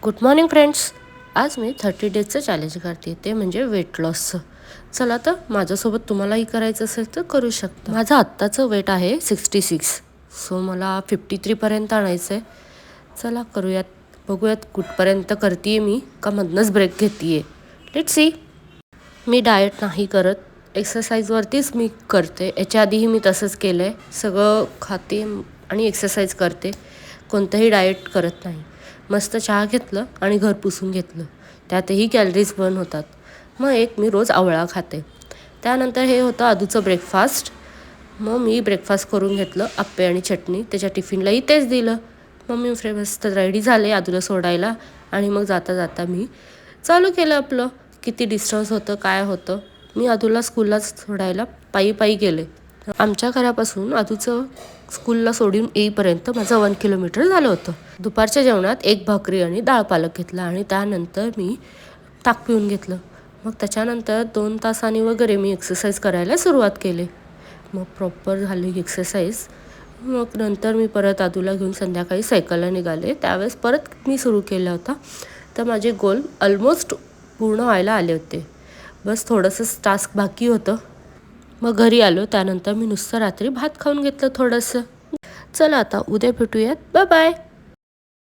Good morning friends. आज मी 30 डेजचं challenge करते, ते म्हणजे वेट लॉसचं. चला तर माझ्यासोबत तुम्हालाही करायचं असेल तर करू शकता. माझं आत्ताचं वेट आहे 66, सो मला 53पर्यंत आणायचं आहे. चला करूयात, बघूयात कुठपर्यंत करते आहे मी, का मधनंच ब्रेक घेते आहे. Let's see. मी डाएट नाही करत, एक्सरसाइजवरतीच मी करते. याच्या आधीही मी तसंच केलं आहे, सगळं खाते आणि एक्सरसाइज करते, कोणतंही डाएट करत नाही. मस्त चहा घेतलं आणि घर पुसून घेतलं, त्यातही कॅलरीज बर्न होतात. मग एक मी रोज आवळा खाते. त्यानंतर हे होतं आदूचं ब्रेकफास्ट. मग मी ब्रेकफास्ट करून घेतलं, अप्पे आणि चटणी. त्याच्या टिफिनलाही तेच दिलं. मग मी मस्त रेडी झाले आदूला सोडायला आणि मग जाता जाता मी चालू केलं आपलं. किती डिस्टन्स होतं, काय होतं. मी आदूला स्कूलला सोडायला पायी गेले. आमच्या घरापासून आदूचं स्कूलला सोडून येईपर्यंत माझं 1 किलोमीटर झालं होतं. दुपारच्या जेवणात एक भाकरी आणि डाळ पालक घेतला आणि त्यानंतर मी ताक पिऊन घेतलं. मग त्याच्यानंतर 2 तासांनी वगैरे मी एक्सरसाइज करायला सुरुवात केली. मग प्रॉपर झाली एक्सरसाइज. मग नंतर मी परत आदूला घेऊन संध्याकाळी सायकलला निघाले. त्यावेळेस परत मी सुरू केला होता. तर माझे गोल ऑलमोस्ट पूर्ण व्हायला आले होते. बस थोडंसंच टास्क बाकी होतं. मग घरी आलो, त्यानंतर मी नुसतं रात्री भात खाऊन घेतलं थोडंसं. चला आता उद्या भेटूयात. Bye bye.